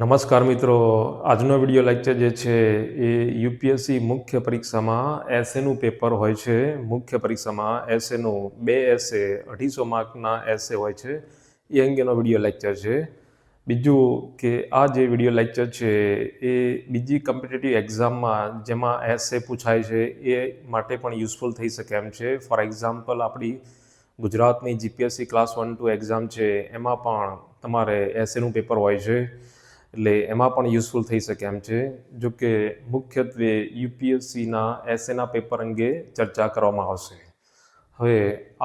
નમસ્કાર મિત્રો, આજનો વિડીયો લેક્ચર જે છે એ યુપીએસસી મુખ્ય પરીક્ષામાં એસેનું પેપર હોય છે. મુખ્ય પરીક્ષામાં એસેનું 2 એસે 250 માર્કના એસે હોય છે એ અંગેનો વિડીયો લેક્ચર છે. બીજું કે આ જે વિડીયો લેક્ચર છે એ બીજી કોમ્પિટિટિવ એક્ઝામમાં જેમાં એસે પૂછાય છે એ માટે પણ યુઝફુલ થઈ શકે એમ છે. ફોર એક્ઝામ્પલ આપણી ગુજરાતની જીપીએસસી ક્લાસ 1-2 એક્ઝામ છે એમાં પણ તમારે એસેનું પેપર હોય છે, એટલે એમાં પણ યુઝફુલ થઈ શકે એમ છે. જો કે મુખ્યત્વે યુપીએસસીના એસેના પેપર અંગે ચર્ચા કરવામાં આવશે. હવે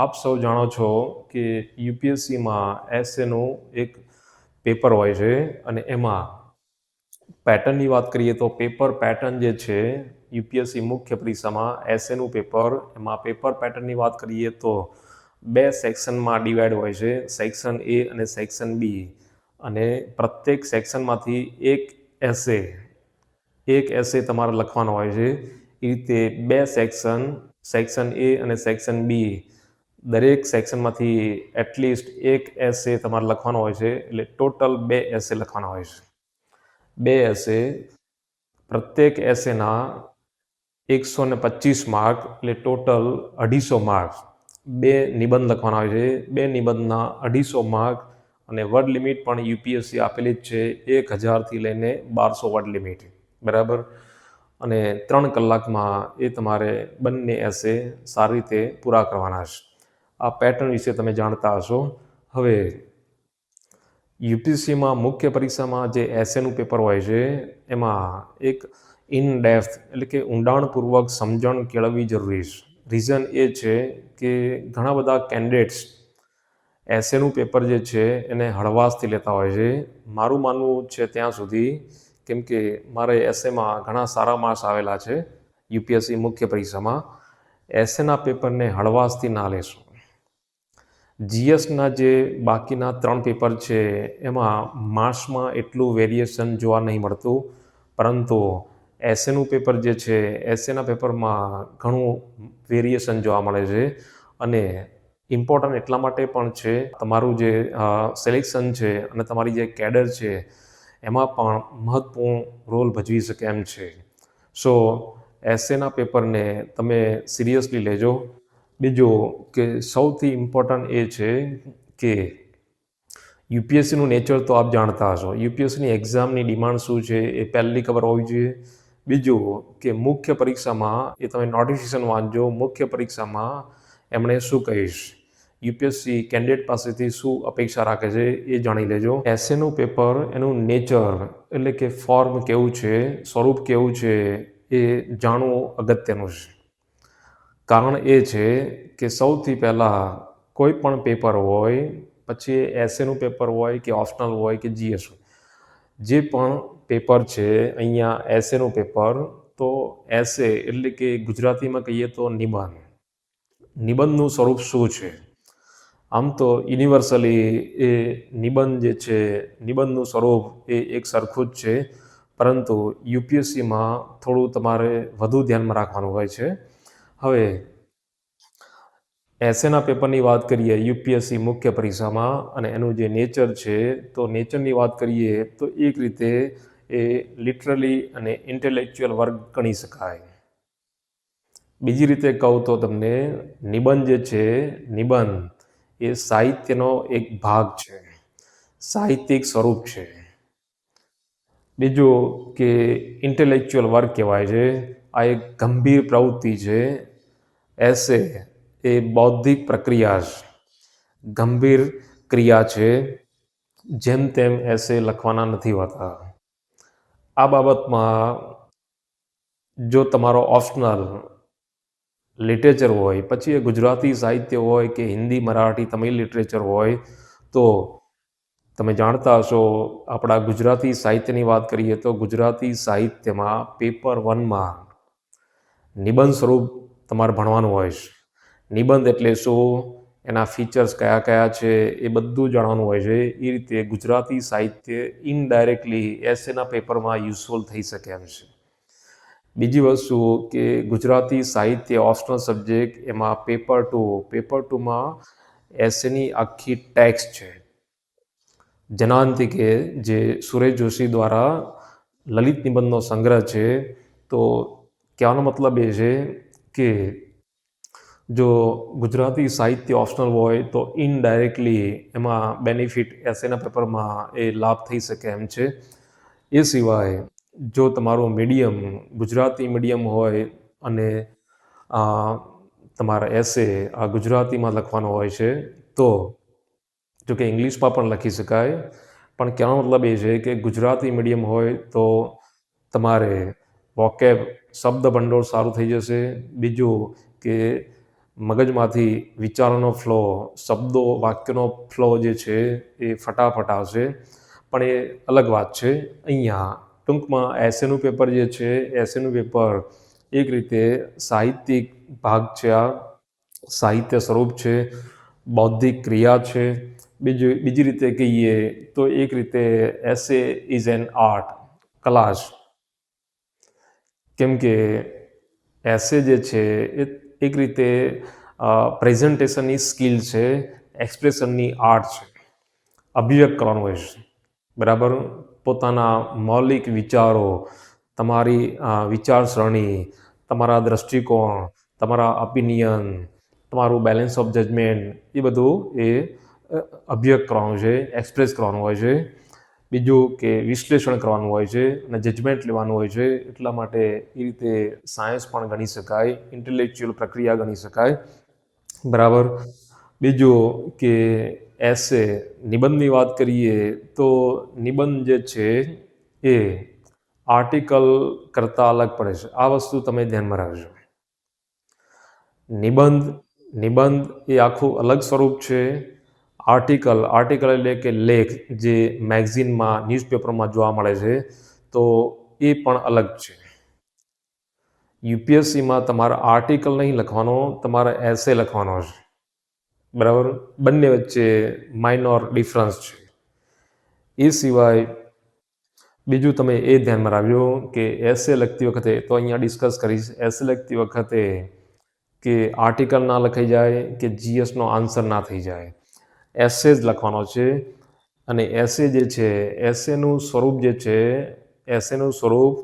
આપ સૌ જાણો છો કે યુપીએસસીમાં એસેનું એક પેપર હોય છે અને એમાં પેટર્નની વાત કરીએ તો પેપર પેટર્ન જે છે યુપીએસસી મુખ્ય પરીક્ષામાં એસેનું પેપર, એમાં પેપર પેટર્નની વાત કરીએ તો 2 સેક્શનમાં ડિવાઈડ હોય છે, સેક્શન એ અને સેક્શન બી. અને પ્રત્યેક સેક્શનમાંથી એક એસે તમારે લખવાનો હોય છે. એ રીતે 2 સેક્શન એ અને સેક્શન બી, દરેક સેક્શનમાંથી એટલીસ્ટ એક એસે તમારે લખવાનો હોય છે, એટલે ટોટલ 2 એસે લખવાના હોય છે. 2 એસે, પ્રત્યેક એસેના 125 માર્ક, એટલે ટોટલ 250 માર્ક. 2 નિબંધ લખવાના હોય છે, 2 નિબંધના 250 માર્ક. અને વર્ડ લિમિટ પણ યુપીએસસી આપેલી જ છે, 1000થી લઈને 1200 વર્ડ લિમિટ, બરાબર. અને 3 કલાકમાં એ તમારે બંને એસે સારી રીતે પૂરા કરવાના છે. આ પેટર્ન વિશે તમે જાણતા હશો. હવે યુપીએસસીમાં મુખ્ય પરીક્ષામાં જે એસેનું પેપર હોય છે એમાં એક ઇન ડેપ્થ એટલે કે ઊંડાણપૂર્વક સમજણ કેળવવી જરૂરી છે. રીઝન એ છે કે ઘણા બધા કેન્ડિડેટ્સ એસેનું પેપર જે છે એને હળવાશથી લેતા હોય છે. મારું માનવું છે ત્યાં સુધી, કેમ કે મારે એસેમાં ઘણા સારા માર્ક્સ આવેલા છે યુપીએસસી મુખ્ય પરીક્ષામાં, એસેના પેપરને હળવાશથી ના લેશો. જીએસના જે બાકીના 3 પેપર છે એમાં માર્ક્સમાં એટલું વેરિએશન જોવા નહીં મળતું, પરંતુ એસેનું પેપર જે છે એસેના પેપરમાં ઘણું વેરિએશન જોવા મળે છે. અને ઇમ્પોર્ટન્ટ એટલા માટે પણ છે, તમારું જે સિલેક્શન છે અને તમારી જે કેડર છે એમાં પણ મહત્વપૂર્ણ રોલ ભજવી શકે એમ છે. સો એસેના પેપરને તમે સિરિયસલી લેજો. બીજું કે સૌથી ઇમ્પોર્ટન્ટ એ છે કે યુપીએસસીનું નેચર તો આપ જાણતા હશો. યુપીએસસીની એક્ઝામની ડિમાન્ડ શું છે એ પહેલી ખબર હોવી જોઈએ. બીજું કે મુખ્ય પરીક્ષામાં એ તમે નોટિફિકેશન વાંચજો, મુખ્ય પરીક્ષામાં એમણે શું કહીશ, યુપીએસસી કેન્ડિડેટ પાસેથી શું અપેક્ષા રાખે છે એ જાણી લેજો. એસેનું પેપર, એનું નેચર એટલે કે ફોર્મ કેવું છે, સ્વરૂપ કેવું છે એ જાણવું અગત્યનું છે. કારણ એ છે કે સૌથી પહેલાં કોઈ પણ પેપર હોય, પછી એસેનું પેપર હોય કે ઓપ્શનલ હોય કે જીએસ હોય, જે પણ પેપર છે અહીંયા એસેનું પેપર, તો એસે એટલે કે ગુજરાતીમાં કહીએ તો નિબંધ. નિબંધનું સ્વરૂપ શું છે? આમ તો યુનિવર્સલી એ નિબંધ જે છે, નિબંધનું સ્વરૂપ એ એક સરખું જ છે, પરંતુ યુપીએસસીમાં થોડું તમારે વધુ ધ્યાનમાં રાખવાનું હોય છે. હવે એસેના પેપરની વાત કરીએ યુપીએસસી મુખ્ય પરીક્ષામાં અને એનું જે નેચર છે, તો નેચરની વાત કરીએ તો એક રીતે એ લિટરલી અને ઇન્ટેલેક્ચ્યુઅલ વર્ક ગણી શકાય. બીજી રીતે કહું તો તમને નિબંધ જે છે, નિબંધ એ સાહિત્યનો એક ભાગ છે, સાહિત્યિક સ્વરૂપ છે. બીજું કે ઇન્ટેલેક્ચ્યુઅલ વર્ક કહેવાય છે, આ એક ગંભીર પ્રવૃત્તિ છે. એસે એ બૌદ્ધિક પ્રક્રિયા છે, ગંભીર ક્રિયા છે, જેમ તેમ એસે લખવાના નથી હોતા. આ બાબતમાં જો તમારો ઓપ્શનલ લિટરેચર હોય, પછી એ ગુજરાતી સાહિત્ય હોય કે હિન્દી, મરાઠી, તમિલ લિટરેચર હોય, તો તમે જાણતા હશો આપણા ગુજરાતી સાહિત્યની વાત કરીએ તો ગુજરાતી સાહિત્યમાં પેપર 1માં નિબંધ સ્વરૂપ તમારે ભણવાનું હોય છે. નિબંધ એટલે શું, એના ફીચર્સ કયા કયા છે એ બધું જાણવાનું હોય છે. એ રીતે ગુજરાતી સાહિત્ય ઇનડાયરેક્ટલી એસેના પેપરમાં યુઝફુલ થઈ શકે એમ છે. બીજી વસ્તુ કે ગુજરાતી સાહિત્ય ઓપ્શનલ સબ્જેક્ટ, એમાં પેપર 2માં એસેની આખી ટેક્સ્ટ છે. જનાંતિકે જે સુરેશ જોશી દ્વારા લલિત નિબંધનો સંગ્રહ છે. તો કહેવાનો મતલબ એ છે કે જો ગુજરાતી સાહિત્ય ઓપ્શનલ હોય તો ઇનડાયરેક્ટલી એમાં બેનિફિટ એસેના પેપરમાં એ લાભ થઈ શકે એમ છે. એ સિવાય જો તમારું મીડિયમ ગુજરાતી મીડિયમ હોય અને તમારા એસે આ ગુજરાતીમાં લખવાનો હોય છે તો જો કે ઇંગ્લિશમાં પણ લખી શકાય, પણ કહેવાનો મતલબ એ છે કે ગુજરાતી મીડિયમ હોય તો તમારે વોકેબ શબ્દ ભંડોળ સારું થઈ જશે. બીજું કે મગજમાંથી વિચારોનો ફ્લો, શબ્દો વાક્યનો ફ્લો જે છે એ ફટાફટ આવશે. પણ એ અલગ વાત છે. અહીંયા ટૂંકમાં એસેનું પેપર જે છે, એસેનું પેપર એક રીતે સાહિત્યિક ભાગ છે, આ સાહિત્ય સ્વરૂપ છે, બૌદ્ધિક ક્રિયા છે. બીજી રીતે કહીએ તો એક રીતે એસે ઇઝ એન આર્ટ, કલા છે. કેમ કે એસે જે છે એ એક રીતે પ્રેઝન્ટેશનની સ્કિલ છે, એક્સપ્રેશનની આર્ટ છે, અભિવ્યક્ત કરવાનું હોય છે. બરાબર, પોતાના મૌલિક વિચારો, તમારી વિચારસરણી, તમારા દૃષ્ટિકોણ, તમારા ઓપિનિયન, તમારું બેલેન્સ ઓફ જજમેન્ટ, એ બધું એ અભિવ્યક્ત કરવાનું છે, એક્સપ્રેસ કરવાનું હોય છે. બીજું કે વિશ્લેષણ કરવાનું હોય છે અને જજમેન્ટ લેવાનું હોય છે. એટલા માટે એ રીતે સાયન્સ પણ ગણી શકાય, ઇન્ટેલેક્ચ્યુઅલ પ્રક્રિયા ગણી શકાય. બરાબર. બીજું કે એસે નિબંધની વાત કરીએ તો નિબંધ જે છે એ આર્ટિકલ કરતાં અલગ પડે છે. આ વસ્તુ તમે ધ્યાનમાં રાખજો. નિબંધ એ આખું અલગ સ્વરૂપ છે. આર્ટિકલ એટલે કે લેખ જે મેગઝીનમાં, ન્યૂઝપેપરમાં જોવા મળે છે, તો એ પણ અલગ છે. યુપીએસસીમાં તમારે આર્ટિકલ નહીં લખવાનો, તમારે એસે લખવાનો છે. બરાબર, બંને વચ્ચે માઇનોર ડિફરન્સ છે. એ સિવાય બીજું તમે એ ધ્યાનમાં રાખજો કે એસે લખતી વખતે, તો અહીંયા ડિસ્કસ કરીશ, એસે લખતી વખતે કે આર્ટિકલ ના લખાઈ જાય કે જીએસનો આન્સર ના થઈ જાય. એસે જ લખવાનો છે. અને એસે જે છે, એસેનું સ્વરૂપ જે છે, એસેનું સ્વરૂપ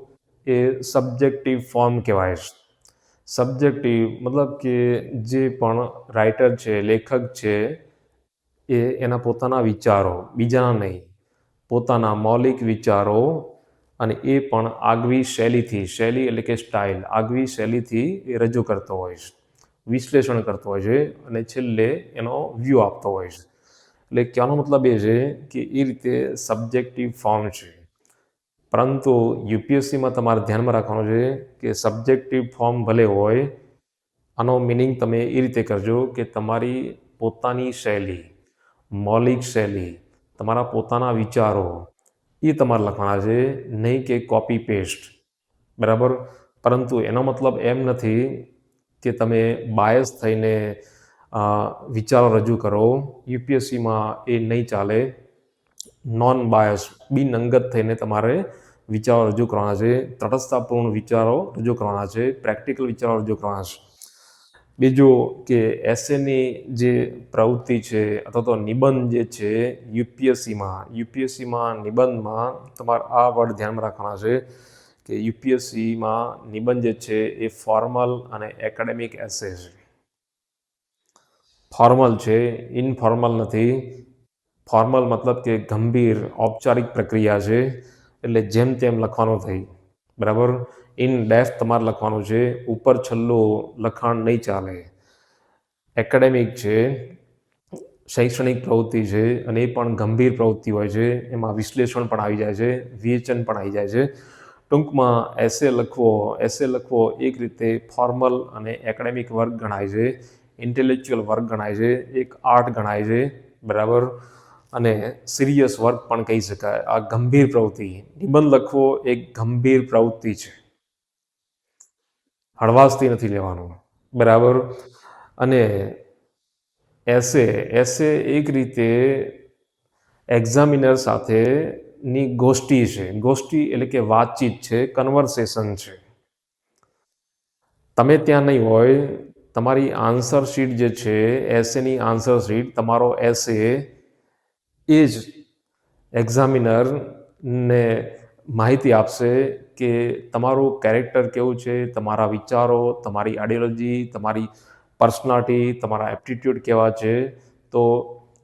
એ સબ્જેક્ટિવ ફોર્મ કહેવાય છે. સબ્જેક્ટિવ મતલબ કે જે પણ રાઇટર છે, લેખક છે, એ એના પોતાના વિચારો, બીજાના નહીં, પોતાના મૌલિક વિચારો, અને એ પણ આગવી શૈલીથી, શૈલી એટલે કે સ્ટાઇલ, આગવી શૈલીથી એ રજૂ કરતો હોય છે, વિશ્લેષણ કરતો હોય છે અને છેલ્લે એનો વ્યૂ આપતો હોય છે. એટલે કહેવાનો મતલબ એ છે કે એ રીતે સબ્જેક્ટિવ ફોર્મ છે. પરંતુ યુપીએસસીમાં તમારે ધ્યાનમાં રાખવાનું છે કે સબ્જેક્ટિવ ફોર્મ ભલે હોય, આનો મિનિંગ તમે એ રીતે કરજો કે તમારી પોતાની શૈલી, મૌલિક શૈલી, તમારા પોતાના વિચારો એ તમારે લખવાના છે, નહીં કે કોપી પેસ્ટ. બરાબર. પરંતુ એનો મતલબ એમ નથી કે તમે બાયસ થઈને વિચારો રજૂ કરો. યુપીએસસીમાં એ નહીં ચાલે. નોન બાયસ, બિનઅંગત થઈને તમારે વિચારો રજૂ કરવાના છે, તટસ્થતાપૂર્ણ વિચારો રજૂ કરવાના છે, પ્રેક્ટિકલ વિચારો રજૂ કરવાના છે. બીજું કે એસેની જે પ્રવૃત્તિ છે અથવા તો નિબંધ જે છે યુપીએસસીમાં નિબંધમાં તમારે આ વર્ડ ધ્યાનમાં રાખવાના છે કે યુપીએસસીમાં નિબંધ જે છે એ ફોર્મલ અને એકેડેમિક એસે છે. ફોર્મલ છે, ઇનફોર્મલ નથી. ફોર્મલ મતલબ કે ગંભીર ઔપચારિક પ્રક્રિયા છે, એટલે જેમ તેમ લખવાનું થઈ. બરાબર. ઇન ડેપ્થ તમારે લખવાનું છે, ઉપર છલ્લું લખાણ નહીં ચાલે. એકેડેમિક છે, શૈક્ષણિક પ્રવૃત્તિ છે, અને એ પણ ગંભીર પ્રવૃત્તિ હોય છે. એમાં વિશ્લેષણ પણ આવી જાય છે, વિવેચન પણ આવી જાય છે. ટૂંકમાં એસે લખવો એક રીતે ફોર્મલ અને એકેડેમિક વર્ક ગણાય છે, ઇન્ટેલેક્ચ્યુઅલ વર્ક ગણાય છે, એક આર્ટ ગણાય છે. બરાબર. અને સિરિયસ વર્ક પણ કહી શકાય. આ ગંભીર પ્રવૃત્તિ, નિબંધ લખવો એક ગંભીર પ્રવૃત્તિ છે, હળવાશથી નથી લેવાનું. બરાબર. અને એસે એક રીતે એક્ઝામિનર સાથેની ગોષ્ઠી છે. ગોષ્ઠી એટલે કે વાતચીત છે, કન્વર્સેશન છે. તમે ત્યાં નહીં હોય, તમારી આન્સર શીટ જે છે, એસેની આન્સર શીટ, તમારો એસે એ જ એક્ઝામિનરને માહિતી આપશે કે તમારું કેરેક્ટર કેવું છે, તમારા વિચારો, તમારી આઈડિયોલોજી, તમારી પર્સનાલિટી, તમારા એપ્ટિટ્યૂડ કેવા છે. તો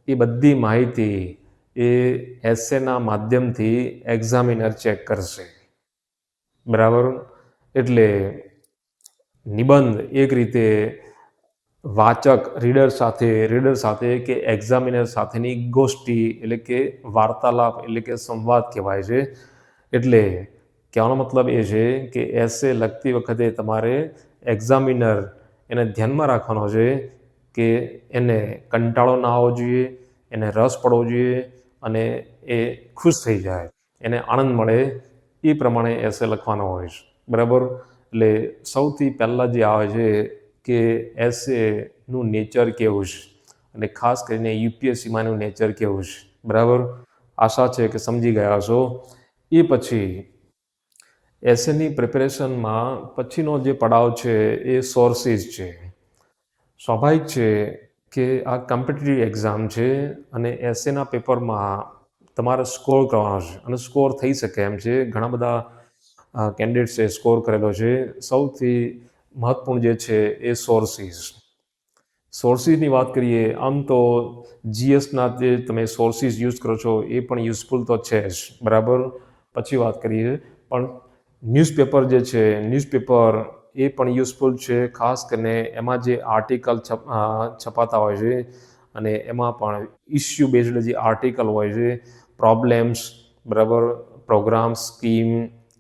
એ બધી માહિતી એ એસેના માધ્યમથી એક્ઝામિનર ચેક કરશે. બરાબર? એટલે નિબંધ એક રીતે રીડર સાથે કે એક્ઝામિનર સાથેની ગોષ્ઠી એટલે કે વાર્તાલાપ એટલે કે સંવાદ કહેવાય છે. એટલે કહેવાનો મતલબ એ છે કે એસે લખતી વખતે તમારે એક્ઝામિનર એને ધ્યાનમાં રાખવાનો છે કે એને કંટાળો ના આવવો જોઈએ, એને રસ પડવો જોઈએ અને એ ખુશ થઈ જાય, એને આનંદ મળે એ પ્રમાણે એસે લખવાનો હોય છે. બરાબર? એટલે સૌથી પહેલાં જે આવે છે કે એસેનું નેચર કેવું છે અને ખાસ કરીને યુપીએસસીમાં એનું નેચર કેવું છે. બરાબર? આશા છે કે સમજી ગયા છો. એ પછી એસેની પ્રિપેરેશનમાં પછીનો જે પડાવ છે એ સોર્સિસ છે. સ્વાભાવિક છે કે આ કોમ્પિટિટિવ એક્ઝામ છે અને એસેના પેપરમાં તમારે સ્કોર કરવાનો છે અને સ્કોર થઈ શકે એમ છે. ઘણા બધા કેન્ડિડેટ્સે સ્કોર કરેલો છે. સૌથી મહત્વપૂર્ણ જે છે એ સોર્સિસની વાત કરીએ આમ તો જીએસના જે તમે સોર્સિસ યુઝ કરો છો એ પણ યુઝફુલ તો છે જ. બરાબર? પછી વાત કરીએ પણ ન્યૂઝપેપર જે છે ન્યૂઝપેપર એ પણ યુઝફુલ છે. ખાસ કરીને એમાં જે આર્ટિકલ છપાતા હોય છે અને એમાં પણ ઇસ્યુ બેઝડ જે આર્ટિકલ હોય છે, પ્રોબ્લેમ્સ, બરાબર, પ્રોગ્રામ, સ્કીમ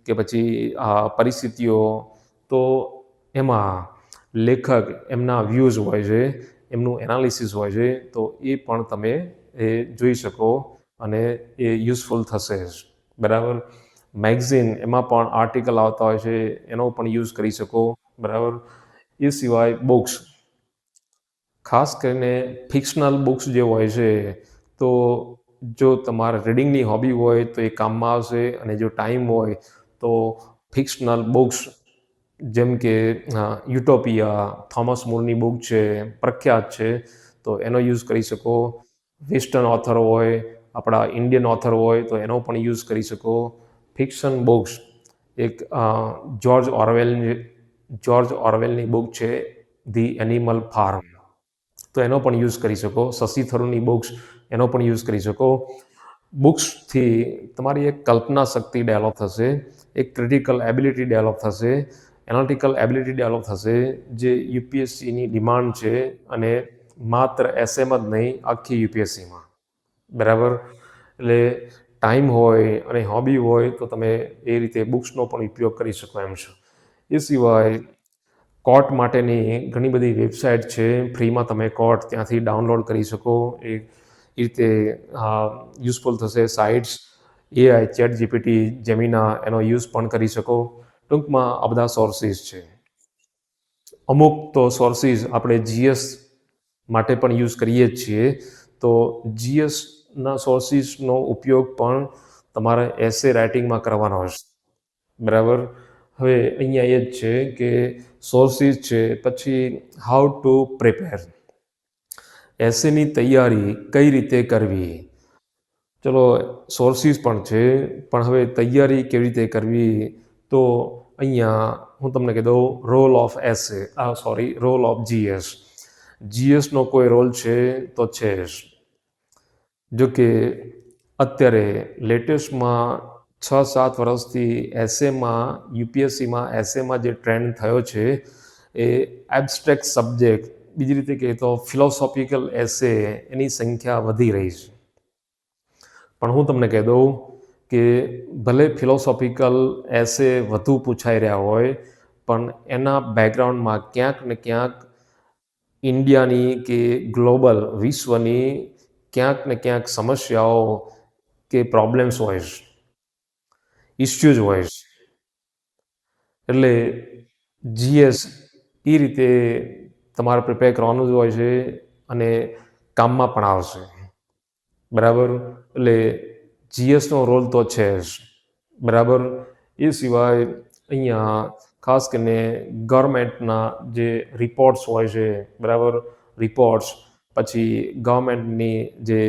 કે પછી પરિસ્થિતિઓ, તો એમાં લેખક એમના વ્યૂઝ હોય છે, એમનું એનાલિસિસ હોય છે, તો એ પણ તમે એ જોઈ શકો અને એ યુઝફુલ થશે. બરાબર? મેગઝીન એમાં પણ આર્ટિકલ આવતા હોય છે, એનો પણ યુઝ કરી શકો. બરાબર? એ સિવાય બુક્સ, ખાસ કરીને ફિક્શનલ બુક્સ જે હોય છે, તો જો તમારે રીડિંગની હોબી હોય તો એ કામમાં આવશે અને જો ટાઈમ હોય તો ફિક્શનલ બુક્સ જેમ કે યુટોપિયા, થોમસ મૂરની બુક છે, પ્રખ્યાત છે, તો એનો યુઝ કરી શકો. વેસ્ટર્ન ઓથર હોય, આપણા ઇન્ડિયન ઓથર હોય તો એનો પણ યુઝ કરી શકો. ફિક્શન બુક્સ એક જ્યોર્જ ઓરવેલની બુક છે ધી એનિમલ ફાર્મ, તો એનો પણ યુઝ કરી શકો. શશી થરૂરની બુક્સ, એનો પણ યુઝ કરી શકો. બુક્સથી તમારી એક કલ્પના શક્તિ ડેવલપ થશે, એક ક્રિટિકલ એબિલિટી ડેવલપ થશે, એનાલિટિકલ એબિલિટી ડેવલપ થશે, જે યુપીએસસીની ડિમાન્ડ છે અને માત્ર એસએમ જ નહીં, આખી યુપીએસસીમાં. બરાબર? એટલે ટાઈમ હોય અને હોબી હોય તો તમે એ રીતે બુક્સનો પણ ઉપયોગ કરી શકો એમ છો. એ સિવાય કોર્ટ માટેની ઘણી બધી વેબસાઇટ છે, ફ્રીમાં તમે કોર્ટ ત્યાંથી ડાઉનલોડ કરી શકો. એ રીતે યુઝફુલ થશે. સાઇટ્સ એઆઈ, ચેટ જીપીટી, જેમિના એનો યુઝ પણ કરી શકો. ટૂંકમાં આ બધા સોર્સિસ છે. અમુક તો સોર્સિસ આપણે જીએસ માટે પણ યુઝ કરીએ જ છીએ. તો જીએસના સોર્સિસનો ઉપયોગ પણ તમારે એસે રાઇટિંગમાં કરવાનો હશે. બરાબર? હવે અહીંયા એ જ છે કે સોર્સિસ છે, પછી હાઉ ટુ પ્રિપેર, એસેની તૈયારી કઈ રીતે કરવી. ચલો, સોર્સિસ પણ છે, પણ હવે તૈયારી કેવી રીતે કરવી, તો અહીંયા હું તમને કહી દઉં રોલ ઓફ જીએસ. જીએસનો કોઈ રોલ છે તો છે જ. જો કે અત્યારે લેટેસ્ટમાં 6-7 વર્ષથી યુપીએસસીમાં એસેમાં જે ટ્રેન્ડ થયો છે એ એબ્સ્ટ્રેક્ટ સબ્જેક્ટ, બીજી રીતે કહીએ તો ફિલોસોફિકલ એસે, એની સંખ્યા વધી રહી છે. પણ હું તમને કહી દઉં કે ભલે ફિલોસોફિકલ એસે વધુ પૂછાઈ રહ્યા હોય, પણ એના બેકગ્રાઉન્ડમાં ક્યાંક ને ક્યાંક ઇન્ડિયાની કે ગ્લોબલ વિશ્વની ક્યાંક ને ક્યાંક સમસ્યાઓ કે પ્રોબ્લેમ્સ હોય છે, ઇસ્યુઝ હોય છે. એટલે જીએસ એ રીતે તમારે પ્રિપેર કરવાનું જ હોય છે અને કામમાં પણ આવશે. બરાબર? એટલે જીએસનો રોલ તો છે જ. બરાબર? એ સિવાય અહીંયા ખાસ કરીને ગવર્મેન્ટના જે રિપોર્ટ્સ હોય છે, બરાબર, રિપોર્ટ્સ, પછી ગવર્મેન્ટની જે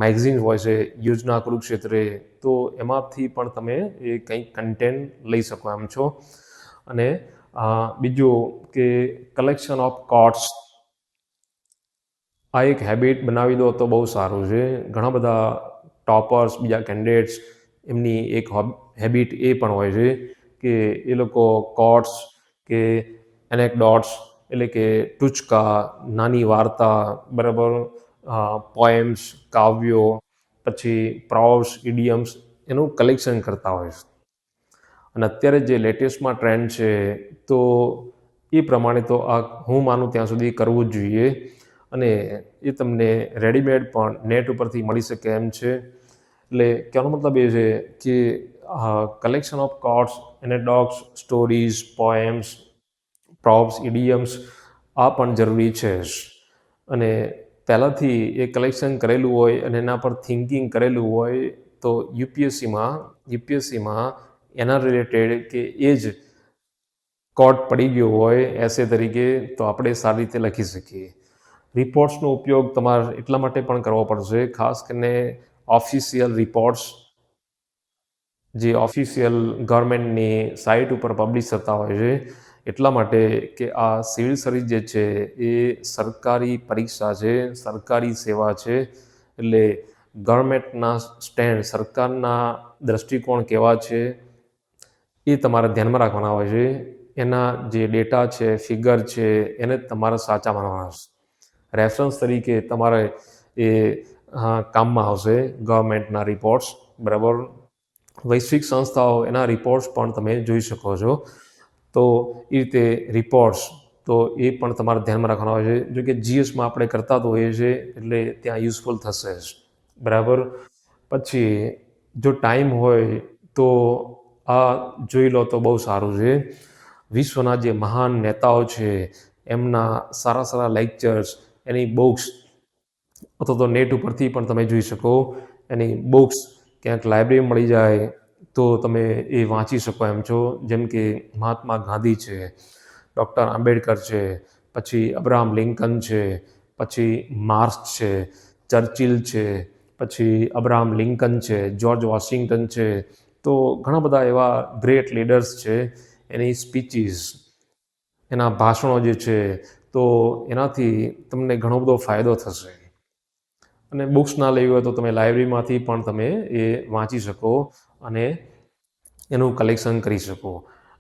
મેગઝીન હોય છે યોજના કુરુક્ષેત્રે, તો એમાંથી પણ તમે એ કંઈક કન્ટેન્ટ લઈ શકો એમ છો. અને બીજું કે કલેક્શન ઓફ કોટ્સ, આ એક હેબિટ બનાવી દો તો બહુ સારું છે. ઘણા બધા ટોપર્સ, બીજા કેન્ડિડેટ્સ, એમની એક હેબિટ એ પણ હોય છે કે એ લોકો કોટ્સ કે એનેકડોટ્સ એટલે કે ટૂચકા, નાની વાર્તા, બરાબર, પોએમ્સ, કાવ્યો, પછી પ્રોવ્સ, ઇડિયમ્સ, એનું કલેક્શન કરતા હોય છે. અને અત્યારે જે લેટેસ્ટમાં ટ્રેન્ડ છે તો એ પ્રમાણે તો આ હું માનું ત્યાં સુધી કરવું જ જોઈએ. અને એ તમને રેડીમેડ પણ નેટ ઉપરથી મળી શકે એમ છે. એટલે કહેવાનો મતલબ એ છે કે collection of quotes, anecdotes, stories, poems, proverbs, idioms, આ પણ જરૂરી છે જ. અને પહેલાંથી એ કલેક્શન કરેલું હોય અને એના પર થિંકિંગ કરેલું હોય તો યુપીએસસીમાં એના રિલેટેડ કે એ જ કોટ પડી ગયો હોય એસે તરીકે તો આપણે સારી રીતે લખી શકીએ. રિપોર્ટ્સનો ઉપયોગ તમારે એટલા માટે પણ કરવો પડશે, ખાસ કરીને ઓફિશિયલ રિપોર્ટ્સ જે ઓફિશિયલ ગવર્મેન્ટની સાઇટ ઉપર પબ્લિશ થતા હોય છે. એટલા માટે કે આ સિવિલ સર્વિસ જે છે એ સરકારી પરીક્ષા છે, સરકારી સેવા છે. એટલે ગવર્મેન્ટના સ્ટેન્ડ, સરકારના દ્રષ્ટિકોણ કેવા છે એ તમારે ધ્યાનમાં રાખવાના હોય છે. એના જે ડેટા છે, ફિગર છે, એને તમારે સાચા માનવાના છે. રેફરન્સ તરીકે તમારે એ કામમાં આવશે ગવર્મેન્ટના રિપોર્ટ્સ, બરાબર. વૈશ્વિક સંસ્થાઓ એના રિપોર્ટ્સ પણ તમે જોઈ શકો છો. તો એ રીતે રિપોર્ટ્સ તો એ પણ તમારે ધ્યાનમાં રાખવાના હોય છે. જો કે જીએસમાં આપણે કરતા તો હોઈએ છીએ એટલે ત્યાં યુઝફુલ થશે જ, બરાબર. પછી જો ટાઈમ હોય તો આ જોઈ લો તો બહુ સારું છે. વિશ્વના જે મહાન નેતાઓ છે એમના સારા સારા લેક્ચર્સ, એની બુક્સ, અથવા તો નેટ ઉપરથી પણ તમે જોઈ શકો. એની બુક્સ ક્યાંક લાઇબ્રેરી મળી જાય તો તમે એ વાંચી શકો એમ છો. જેમ કે મહાત્મા ગાંધી છે, ડૉક્ટર આંબેડકર છે, પછી અબ્રાહમ લિંકન છે, પછી માર્ક્સ છે, ચર્ચિલ છે, પછી અબ્રાહમ લિંકન છે, જ્યોર્જ વોશિંગ્ટન છે. તો ઘણા બધા એવા ગ્રેટ લીડર્સ છે. એની સ્પીચીસ, એના ભાષણો જે છે તો એનાથી તમને ઘણો બધો ફાયદો થશે. અને બુક્સ ના લેવી હોય તો તમે લાઇબ્રેરીમાંથી પણ તમે એ વાંચી શકો અને એનું કલેક્શન કરી શકો.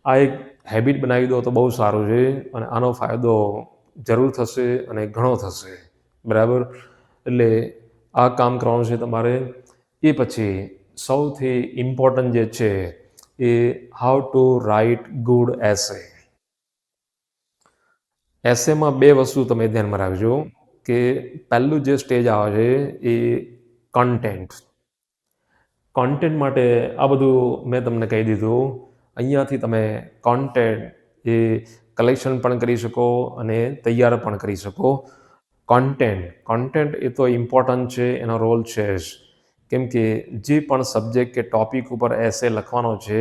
આ એક હેબિટ બનાવી દો તો બહુ સારું છે અને આનો ફાયદો જરૂર થશે અને ઘણો થશે, બરાબર. એટલે આ કામ કરવાનું છે તમારે. એ પછી સૌથી ઇમ્પોર્ટન્ટ જે છે એ હાઉ ટુ રાઇટ ગુડ એસે. એસેમાં બે વસ્તુ તમે ધ્યાનમાં રાખજો કે પહેલું જે સ્ટેજ આવે છે એ કન્ટેન્ટ. કોન્ટેન્ટ માટે આ બધું મેં તમને કહી દીધું. અહીંયાથી તમે કોન્ટેન્ટ એ કલેક્શન પણ કરી શકો અને તૈયાર પણ કરી શકો. કોન્ટેન્ટ એ તો ઇમ્પોર્ટન્ટ છે, એનો રોલ છે જ. કેમ કે જે પણ સબ્જેક્ટ કે ટૉપિક ઉપર એસે લખવાનો છે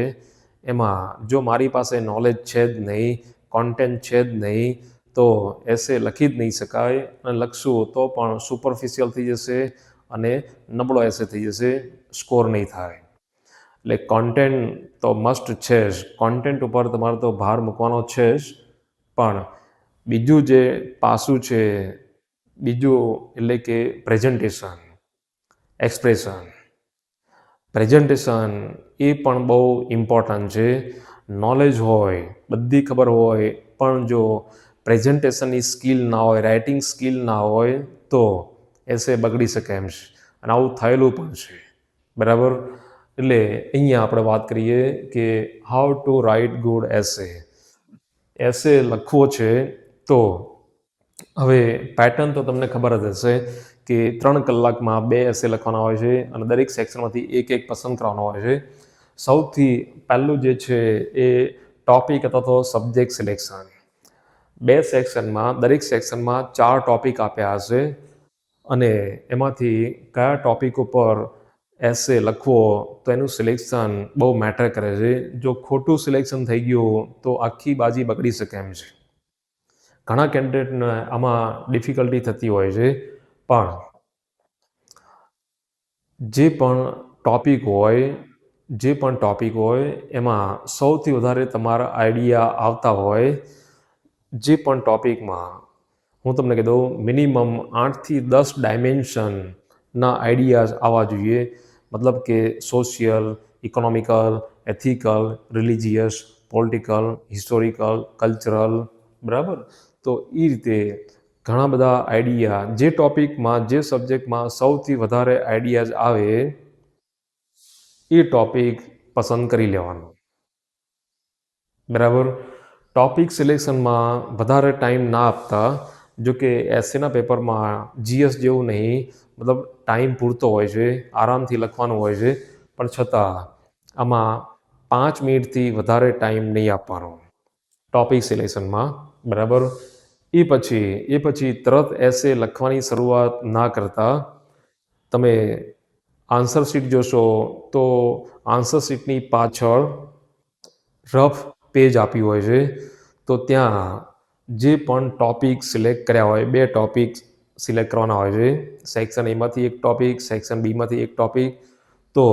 એમાં જો મારી પાસે નોલેજ છે જ નહીં, કોન્ટેન્ટ છે જ નહીં, તો એસે લખી જ નહીં શકાય. અને લખશું તો પણ સુપરફિશિયલ થઈ જશે અને નબળો એસે થઈ જશે, સ્કોર નહીં થાય. એટલે કોન્ટેન્ટ તો મસ્ટ છે જ. કોન્ટેન્ટ ઉપર તમારે તો ભાર મૂકવાનો છે જ. પણ બીજું જે પાસું છે, બીજું એટલે કે પ્રેઝન્ટેશન, એક્સપ્રેશન. પ્રેઝન્ટેશન એ પણ બહુ ઇમ્પોર્ટન્ટ છે. નોલેજ હોય, બધી ખબર હોય, પણ જો પ્રેઝન્ટેશનની સ્કિલ ના હોય, રાઇટિંગ સ્કિલ ના હોય તો એસે બગડી શકે એમ છે. અને આવું થયેલું પણ છે, બરાબર. એટલે અહીંયા આપણે વાત કરીએ કે હાઉ ટુ રાઇટ ગુડ એસે. એસે લખવો છે તો હવે પેટર્ન તો તમને ખબર જ હશે કે 3 કલાકમાં 2 એસે લખવાના હોય છે અને દરેક સેક્શનમાંથી એક પસંદ કરવાનો હોય છે. સૌથી પહેલું જે છે એ ટોપિક અથવા તો સબ્જેક્ટ સિલેક્શન. 2 સેક્શનમાં, દરેક સેક્શનમાં 4 ટોપિક આપ્યા હશે અને એમાંથી કયા ટોપિક ઉપર એસે લખવો તો એનું સિલેક્શન બહુ મેટર કરે છે. જો ખોટું સિલેક્શન થઈ ગયું તો આખી બાજી બગડી શકે એમ છે. ઘણા કેન્ડિડેટને આમાં ડિફિકલ્ટી થતી હોય છે, પણ જે પણ ટૉપિક હોય જે પણ ટૉપિક હોય એમાં સૌથી વધારે તમારા આઈડિયા આવતા હોય, જે પણ ટૉપિકમાં હું તમને કહી દઉં મિનિમમ 8થી 10 ડાયમેન્શનના આઈડિયાઝ આવવા જોઈએ. મતલબ કે social, economical, ethical, religious, political, historical, cultural, બરાબર? તો એ રીતે ઘણા બધા આઈડિયા જે ટૉપિકમાં જે સબ્જેક્ટમાં સૌથી વધારે આઈડિયાઝ આવે એ ટૉપિક પસંદ કરી લેવાનો. બરાબર? ટૉપિક સિલેક્શનમાં વધારે ટાઈમ ના આપતા. જો કે એસએના પેપરમાં જીએસ જેવું નહીં, મતલબ ટાઈમ પૂરતો હોય છે, આરામથી લખવાનું હોય છે, પણ છતાં આમાં 5 મિનિટથી વધારે ટાઈમ નહીં આપવાનો ટૉપિક સિલેક્શનમાં. બરાબર? એ પછી તરત એસે લખવાની શરૂઆત ના કરતા તમે આન્સર શીટ જોશો તો આન્સર શીટની પાછળ રફ પેજ આપ્યું હોય છે. તો ત્યાં જે પણ ટૉપિક સિલેક્ટ કર્યા હોય, 2 ટૉપિક સિલેક્ટ કરવાના હોય છે. સેક્શન એમાંથી એક ટૉપિક, સેક્શન બીમાંથી એક ટૉપિક. તો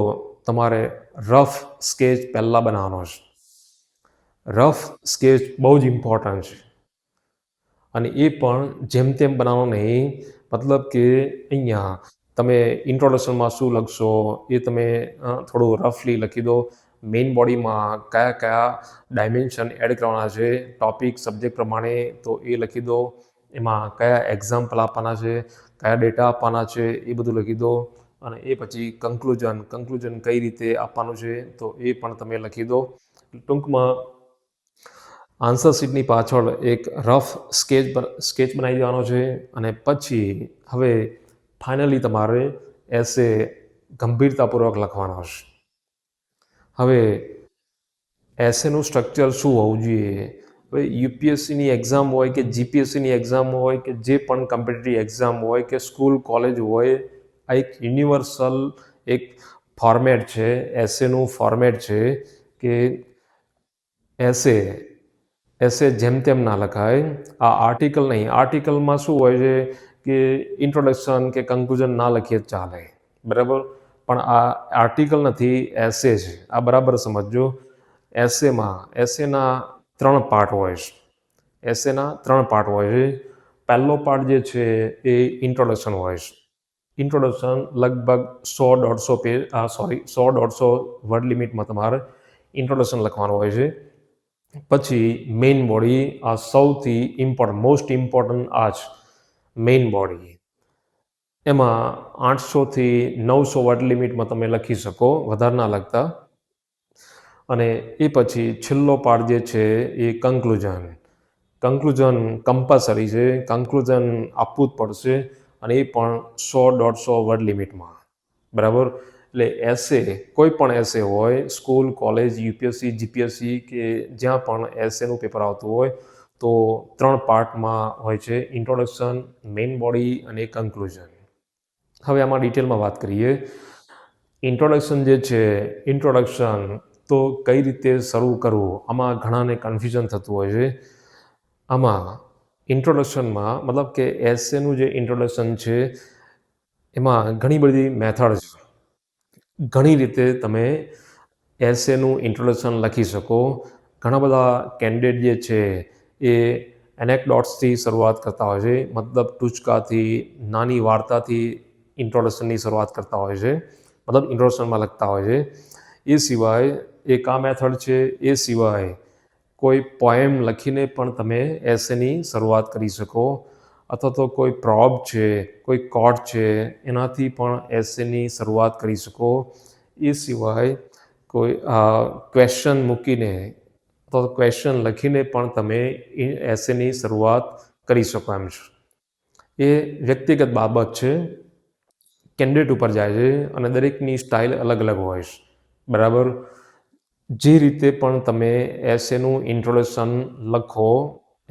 તમારે રફ સ્કેચ પહેલાં બનાવવાનો છે. રફ સ્કેચ બહુ જ ઇમ્પોર્ટન્ટ છે. અને એ પણ જેમ તેમ બનાવવાનો નહીં. મતલબ કે અહીંયા તમે ઇન્ટ્રોડક્શનમાં શું લખશો એ તમે થોડું રફલી લખી દો. મેઇન બોડીમાં કયા ડાયમેન્શન એડ કરવાના છે ટૉપિક સબ્જેક્ટ પ્રમાણે, તો એ લખી દો. એમાં કયા એક્ઝામ્પલ આપવાના છે, કયા ડેટા આપવાના છે, એ બધું લખી દો. અને એ પછી કન્ક્લુઝન કઈ રીતે આપવાનું છે તો એ પણ તમે લખી દો. ટૂંકમાં આન્સર શીટની પાછળ એક રફ સ્કેચ બનાવી દેવાનો છે. અને પછી હવે ફાઇનલી તમારે એસે ગંભીરતાપૂર્વક લખવાનો છે. હવે એસેનું સ્ટ્રક્ચર શું હોવું જોઈએ? હવે યુપીએસસીની એક્ઝામ હોય કે જીપીએસસીની એક્ઝામ હોય કે જે પણ કોમ્પિટિટિવ એક્ઝામ હોય કે સ્કૂલ કોલેજ હોય, આ એક યુનિવર્સલ એક ફોર્મેટ છે, એસેનું ફોર્મેટ છે કે એસે જેમ તેમ ના લખાય. આ આર્ટિકલ નહીં. આર્ટિકલમાં શું હોય છે કે ઇન્ટ્રોડક્શન કે કન્ક્લુઝન ના લખીએ ચાલે. બરાબર? પણ આ આર્ટિકલ નથી, એસે છે. આ બરાબર સમજજો. એસેના 3 પાર્ટ હોય છે. એસેના 3 પાર્ટ હોય છે. પહેલો પાર્ટ જે છે એ ઇન્ટ્રોડક્શન હોય છે. ઇન્ટ્રોડક્શન લગભગ 100-150 વર્ડ લિમિટમાં તમારે ઇન્ટ્રોડક્શન લખવાનું હોય છે. પછી મેઇન બોડી, આ સૌથી મોસ્ટ ઇમ્પોર્ટન્ટ આ જ મેઇન બોડી. એમાં 800થી 900 વર્ડ લિમિટમાં તમે લખી શકો, વધારે ના લખતા. અને એ પછી છેલ્લો પાર્ટ જે છે એ કન્ક્લુઝન કમ્પલસરી છે. કન્ક્લુઝન આપવું જ પડશે, અને એ પણ 100-150 વર્ડ લિમિટમાં. બરાબર? એટલે કોઈ પણ એસે હોય, સ્કૂલ, કોલેજ, યુપીએસસી, જીપીએસસી કે જ્યાં પણ એસેનું પેપર આવતું હોય, તો 3 પાર્ટમાં હોય છે: ઇન્ટ્રોડક્શન, મેઇન બોડી અને કન્ક્લુઝન. હવે આમાં ડિટેલમાં વાત કરીએ. ઇન્ટ્રોડક્શન તો કઈ રીતે શરૂ કરવું, આમાં ઘણાને કન્ફ્યુઝન થતું હોય છે. આમાં ઇન્ટ્રોડક્શનમાં મતલબ કે એસેનું જે ઇન્ટ્રોડક્શન છે એમાં ઘણી બધી મેથડ છે. ઘણી રીતે તમે એસેનું ઇન્ટ્રોડક્શન લખી શકો. ઘણા બધા કેન્ડિડેટ જે છે એ એનેક્ડોટ્સથી શરૂઆત કરતા હોય છે. મતલબ ટૂચકાથી, નાની વાર્તાથી ઇન્ટ્રોડક્શનની શરૂઆત કરતા હોય છે. મતલબ ઇન્ટ્રોડક્શનમાં લખતા હોય છે. એ સિવાય એક આ મેથડ છે. એ સિવાય કોઈ પોએમ લખીને પણ તમે એસેની શરૂઆત કરી શકો. અથવા તો કોઈ પ્રોબ છે, કોઈ કોટ છે, એનાથી પણ એસેની શરૂઆત કરી શકો. એ સિવાય કોઈ ક્વેશ્ચન મૂકીને અથવા તો ક્વેશ્ચન લખીને પણ તમે એસેની શરૂઆત કરી શકો એમ છો. એ વ્યક્તિગત બાબત છે, કેન્ડિડેટ ઉપર જાય છે, અને દરેકની સ્ટાઇલ અલગ અલગ હોય છે. બરાબર? જે રીતે પણ તમે એસેનું ઇન્ટ્રોડક્શન લખો,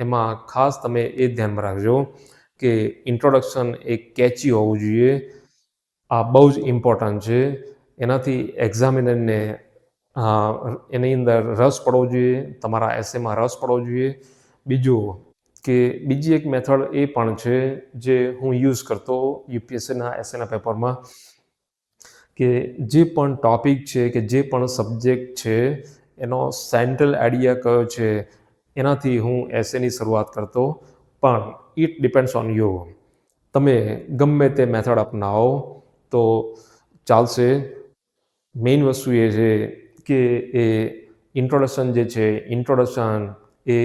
એમાં ખાસ તમે એ ધ્યાનમાં રાખજો કે ઇન્ટ્રોડક્શન એક કેચી હોવું જોઈએ. આ બહુ જ ઇમ્પોર્ટન્ટ છે. એનાથી એક્ઝામિનરને એની અંદર રસ પડવો જોઈએ, તમારા એસેમાં રસ પડવો જોઈએ. બીજું કે બીજી એક મેથડ એ પણ છે જે હું યુઝ કરતો યુપીએસસીના એસએના પેપરમાં, કે જે પણ ટોપિક છે કે જે પણ સબ્જેક્ટ છે એનો સેન્ટ્રલ આઈડિયા કયો છે એનાથી હું એસેની શરૂઆત કરતો. પણ ઇટ ડિપેન્ડ્સ ઓન યુ. તમે ગમે તે મેથડ અપનાવો તો ચાલશે. મેઇન વસ્તુ એ છે કે એ ઇન્ટ્રોડક્શન એ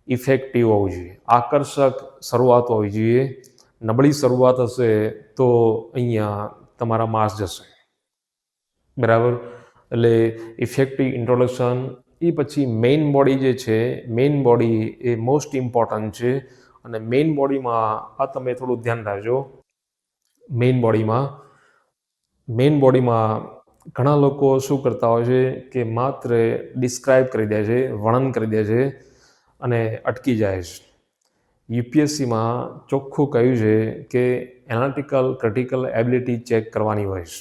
ઇફેક્ટિવ હોવું જોઈએ, આકર્ષક શરૂઆત હોવી જોઈએ. નબળી શરૂઆત હશે તો અહીંયા તમારા માર્ક્સ જશે. બરાબર. એટલે ઇફેક્ટિવ ઇન્ટ્રોડક્શન, એ પછી મેઇન બોડી જે છે, મેઇન બોડી એ મોસ્ટ ઇમ્પોર્ટન્ટ છે. અને મેઇન બોડીમાં આ તમે થોડું ધ્યાન રાખજો. મેઇન બોડીમાં ઘણા લોકો શું કરતા હોય છે કે માત્ર ડિસ્ક્રાઇબ કરી દે છે, વર્ણન કરી દે છે અને અટકી જાય છે. યુપીએસસીમાં ચોખ્ખું કહ્યું છે કે એનાલિટિકલ ક્રિટિકલ એબિલિટી ચેક કરવાની હોય છે.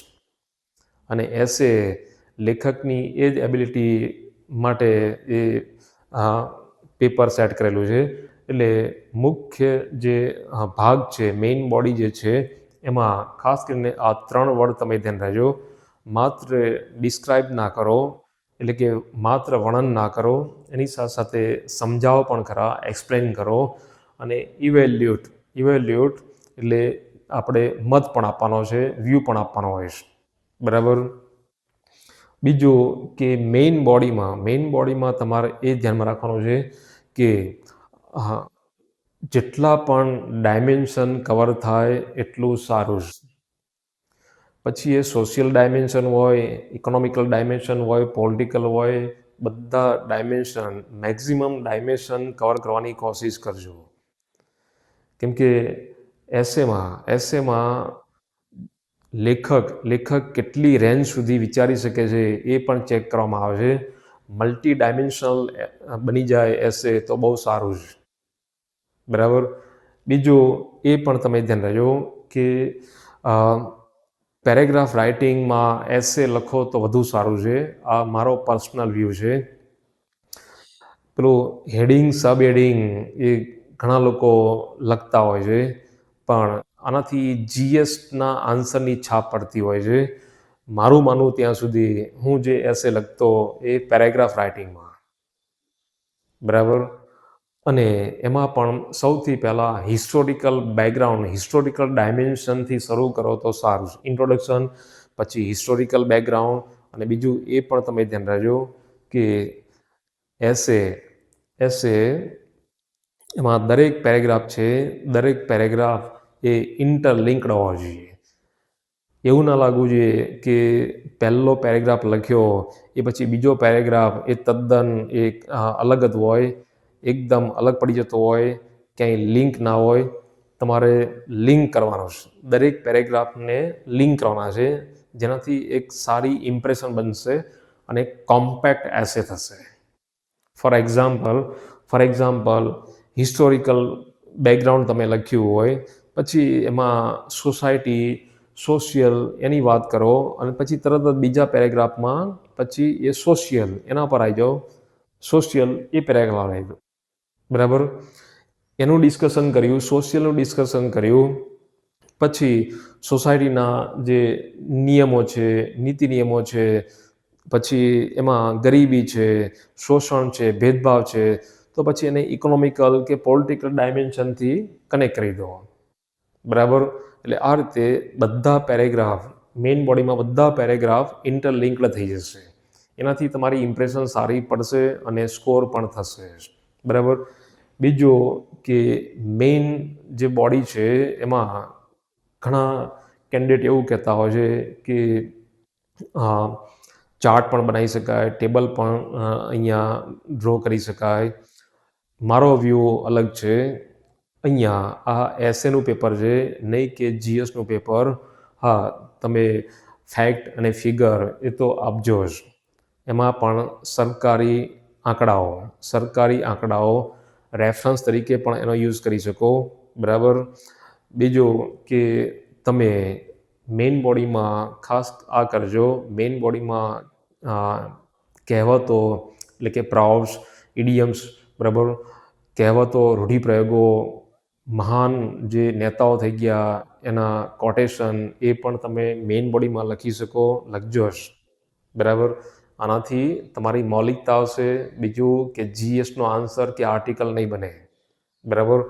અને એસે લેખકની એ જ એબિલિટી માટે એ પેપર સેટ કરેલું છે. એટલે મુખ્ય જે ભાગ છે, મેઇન બોડી જે છે, એમાં ખાસ કરીને આ 3 વર્ડ તમે ધ્યાન રાખજો. માત્ર ડિસ્ક્રાઇબ ના કરો, એટલે કે માત્ર વર્ણન ના કરો, એની સાથે સાથે સમજાવો પણ ખરા, એક્સપ્લેન કરો. અને ઇવેલ્યુટ એટલે આપણે મત પણ આપવાનો છે, વ્યૂ પણ આપવાનો હોય છે. બરાબર. બીજું કે મેઇન બોડીમાં તમારે એ ધ્યાનમાં રાખવાનું છે કે જેટલા પણ ડાયમેન્શન કવર થાય એટલું સારું. પછી એ સોશિયલ ડાયમેન્શન હોય, ઇકોનોમિકલ ડાયમેન્શન હોય, પોલિટિકલ હોય, બધા ડાયમેન્શન, મેક્સિમમ ડાયમેન્શન કવર કરવાની કોશિશ કરજો. કેમ કે એસેમાં લેખક કેટલી રેન્જ સુધી વિચારી શકે છે એ પણ ચેક કરવામાં આવે છે. મલ્ટી ડાયમેન્શનલ બની જાય એસે તો બહુ સારું છે. બરાબર. બીજું એ પણ તમે ધ્યાન રાખજો કે પેરેગ્રાફ રાઇટિંગમાં એસે લખો તો વધુ સારું છે. આ મારો પર્સનલ વ્યૂ છે. પેલું હેડિંગ, સબ હેડિંગ એ ઘણા લોકો લખતા હોય છે, પણ આનાથી જીએસના આન્સરની છાપ પડતી હોય છે. મારું માનવું ત્યાં સુધી હું જે એસે લખતો એ પેરેગ્રાફ રાઇટિંગમાં. બરાબર. અને એમાં પણ સૌથી પહેલાં હિસ્ટોરિકલ ડાયમેન્શનથી શરૂ કરો તો સારું. ઇન્ટ્રોડક્શન, પછી હિસ્ટોરિકલ બેકગ્રાઉન્ડ. અને બીજું એ પણ તમે ધ્યાન રાખજો કે એસે એમાં દરેક પેરેગ્રાફ એ ઇન્ટરલિંક્ડ હોવો જોઈએ. એવું ના લાગવું જોઈએ કે પહેલો પેરેગ્રાફ લખ્યો એ પછી બીજો પેરેગ્રાફ એ તદ્દન એક અલગ જ હોય, એકદમ અલગ પડી જતો હોય, ક્યાંય લિંક ના હોય. તમારે લિંક કરવાનો છે, દરેક પેરેગ્રાફને લિંક કરવાના છે, જેનાથી એક સારી ઇમ્પ્રેશન બનશે અને કોમ્પેક્ટ એસે થશે. ફોર એક્ઝામ્પલ હિસ્ટોરિકલ બેકગ્રાઉન્ડ તમે લખ્યું હોય, પછી એમાં સોસાયટી, સોશિયલ એની વાત કરો, અને પછી તરત જ બીજા પેરેગ્રાફમાં પછી એ સોશિયલ એના પર આવી જાઓ, સોશિયલ એ પેરેગ્રાફ આવી જાઓ. બરાબર. એનું ડિસ્કશન કર્યું, સોશિયલનું ડિસ્કશન કર્યું, પછી સોસાયટીના જે નિયમો છે, નીતિ નિયમો છે, પછી એમાં ગરીબી છે, શોષણ છે, ભેદભાવ છે, તો પછી એને ઇકોનોમિકલ કે પોલિટિકલ ડાયમેન્શનથી કનેક્ટ કરી દો. બરાબર. એટલે આ રીતે બધા પેરેગ્રાફ, મેઇન બોડીમાં બધા પેરેગ્રાફ ઇન્ટરલિંક્ડ થઈ જશે. એનાથી તમારી ઇમ્પ્રેશન સારી પડશે અને સ્કોર પણ થશે. બરાબર. બીજું કે મેઇન જે બોડી છે એમાં ઘણા કેન્ડિડેટ એવું કહેતા હોય છે કે ચાર્ટ પણ બનાવી શકાય, ટેબલ પણ અહીંયા ડ્રો કરી શકાય. મારો વ્યૂ અલગ છે. અહીંયા આ એસએનું પેપર છે, નહીં કે જીએસનું પેપર. હા, તમે ફેક્ટ અને ફિગર એ તો આપજો જ. એમાં પણ સરકારી આંકડાઓ રેફરન્સ તરીકે પણ એનો યુઝ કરી શકો. બરાબર. બીજું કે તમે મેઇન બોડીમાં ખાસ આ કરજો, મેઇન બોડીમાં કહેવતો એટલે કે પ્રાઉડ્સ, ઇડિયમ્સ, બરાબર, કહેવતો, રૂઢિપ્રયોગો, મહાન જે નેતાઓ થઈ ગયા એના કોટેશન એ પણ તમે મેઇન બોડીમાં લખી શકો, લખજો જ. બરાબર. આનાથી તમારી મૌલિકતા આવશે. બીજું કે જીએસનો આન્સર કે આર્ટિકલ નહીં બને. બરાબર.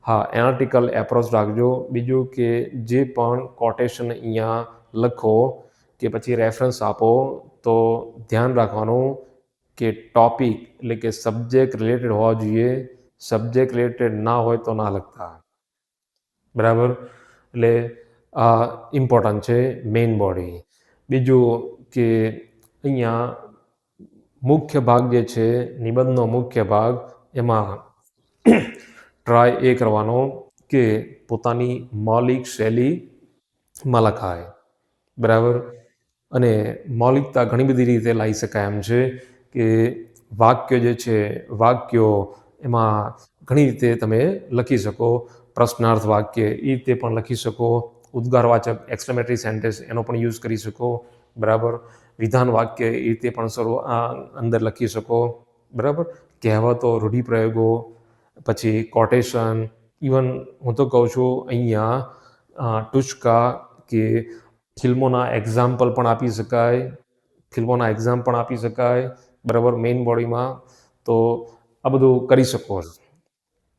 હા, એનાલિટિકલ એપ્રોચ રાખજો. બીજું કે જે પણ કોટેશન અહીંયા લખો કે પછી રેફરન્સ આપો તો ધ્યાન રાખવાનું કે ટોપિક એટલે કે સબ્જેક્ટ રિલેટેડ હોવા જોઈએ. સબ્જેક્ટ રિલેટેડ ના હોય તો ના લખતા. બરાબર. એટલે આ ઇમ્પોર્ટન્ટ છે મેઇન બોડી. બીજું કે અહીંયા મુખ્ય ભાગ જે છે નિબંધનો મુખ્ય ભાગ એમાં ટ્રાય એ કરવાનો કે પોતાની મૌલિક શૈલીમાં લખાય. બરાબર. અને મૌલિકતા ઘણી બધી રીતે લાવી શકાય એમ છે કે વાક્ય જે છે વાક્યો એમાં ઘણી રીતે તમે લખી શકો. પ્રશ્નાર્થ વાક્ય એ રીતે પણ લખી શકો. ઉદ્ગારવાચક એક્સક્લેમેટરી સેન્ટેન્સ એનો પણ યુઝ કરી શકો. બરાબર. વિધાન વાક્ય એ રીતે પણ અંદર લખી શકો. બરાબર. કહેવતો, રૂઢિપ્રયોગો, પછી કોટેશન, ઇવન હું તો કહું છું અહીંયા ટૂચકા કે ફિલ્મોના એક્ઝામ્પલ પણ આપી શકાય. ફિલ્મોના એક્ઝામ પણ આપી શકાય. બરાબર. મેઇન બોડીમાં તો આ બધું કરી શકો છો.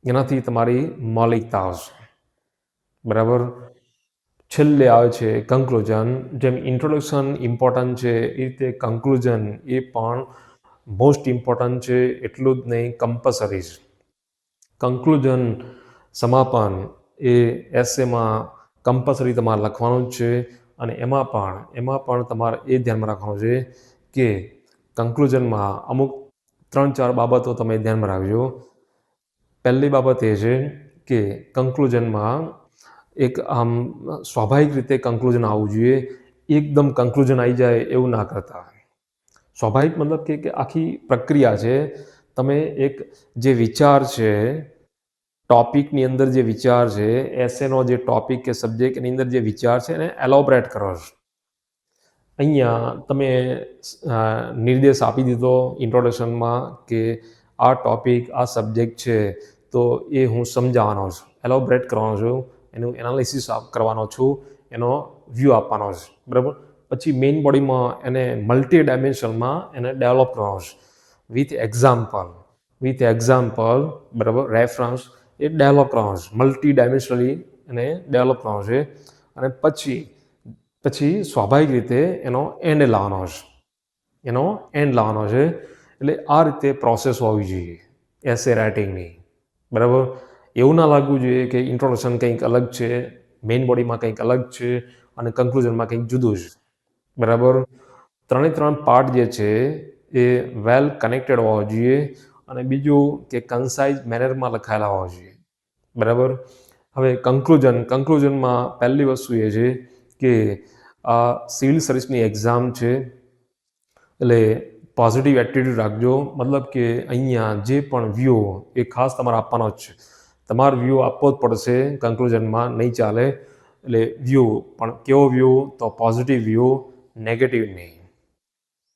એનાથી તમારી મૌલિકતા આવશે. બરાબર. છેલ્લે આવે છે કન્ક્લુઝન. જેમ ઇન્ટ્રોડક્શન ઇમ્પોર્ટન્ટ છે એ રીતે કન્ક્લુઝન એ પણ મોસ્ટ ઇમ્પોર્ટન્ટ છે. એટલું જ નહીં, કમ્પલસરી છે. કન્ક્લુઝન, સમાપન એ એસેમાં કમ્પલસરી તમારે લખવાનું જ છે. અને એમાં પણ તમારે એ ધ્યાનમાં રાખવાનું છે કે કન્ક્લુઝનમાં અમુક 3-4 બાબતો તમે ધ્યાનમાં રાખજો. પહેલી બાબત એ છે કે કન્ક્લુઝનમાં એક આમ સ્વાભાવિક રીતે કન્ક્લુઝન આવવું જોઈએ. એકદમ કન્ક્લુઝન આવી જાય એવું ના કરતા. સ્વાભાવિક મતલબ કે આખી પ્રક્રિયા છે. તમે એક જે વિચાર છે, ટોપિકની અંદર જે વિચાર છે, એસેનો જે ટોપિક કે સબ્જેક્ટની અંદર જે વિચાર છે એને એલોબરેટ કરો છો. અહીંયા તમે નિર્દેશ આપી દીધો ઇન્ટ્રોડક્શનમાં કે આ ટોપિક, આ સબ્જેક્ટ છે તો એ હું સમજાવવાનો છું, એલોબરેટ કરવાનો છું, એનું એનાલિસિસ કરવાનો છું, એનો વ્યૂ આપવાનો છે. બરાબર. પછી મેઇન બોડીમાં એને મલ્ટી ડાયમેન્શનમાં એને ડેવલપ કરવાનો છે વિથ એક્ઝામ્પલ. બરાબર. રેફરન્સ એ ડેવલપ કરવાનો છે. મલ્ટી ડાયમેન્શનલી એને ડેવલપ કરવાનો છે. અને પછી સ્વાભાવિક રીતે એનો એન્ડ લાવવાનો છે. એટલે આ રીતે પ્રોસેસ હોવી જોઈએ એસે રાઇટિંગની. બરાબર. એવું ના લાગવું જોઈએ કે ઇન્ટ્રોડક્શન કંઈક અલગ છે, મેઇન બોડીમાં કંઈક અલગ છે અને કન્ક્લુઝનમાં કંઈક જુદું છે. બરાબર. 3 પાર્ટ જે છે એ વેલ કનેક્ટેડ હોવા જોઈએ. અને બીજું કે કન્સાઇઝ મેનરમાં લખાયેલા હોવા જોઈએ. બરાબર. હવે કન્ક્લુઝનમાં પહેલી વસ્તુ એ છે કે આ સિવિલ સર્વિસની એક્ઝામ છે એટલે પોઝિટિવ એટીટ્યૂડ રાખજો. મતલબ કે અહીંયા જે પણ વ્યૂ એ ખાસ તમારે આપવાનો જ છે. તમારે વ્યૂ આપવો જ પડશે કન્ક્લુઝનમાં, નહીં ચાલે. એટલે વ્યૂ પણ કેવો વ્યૂ? તો પોઝિટિવ વ્યૂ, નેગેટિવ નહીં.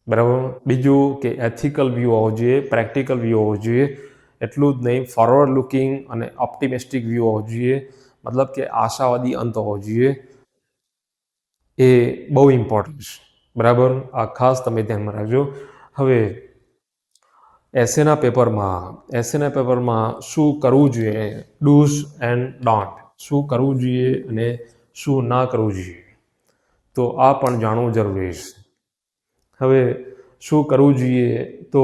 બરાબર. બીજું કે એથિકલ વ્યૂ હોવો જોઈએ, પ્રેક્ટિકલ વ્યૂ હોવો જોઈએ. એટલું જ નહીં, ફોરવર્ડ લુકિંગ અને ઓપ્ટિમિસ્ટિક વ્યૂ હોવો જોઈએ. મતલબ કે આશાવાદી અંત હોવો જોઈએ. એ બહુ ઇમ્પોર્ટન્ટ છે. બરાબર. આ ખાસ તમે ધ્યાનમાં રાખજો. હવે એસેના પેપરમાં શું કરવું જોઈએ, ડૂઝ એન્ડ ડોન્ટ, શું કરવું જોઈએ અને શું ના કરવું જોઈએ, તો આ પણ જાણવું જરૂરી છે. હવે શું કરવું જોઈએ તો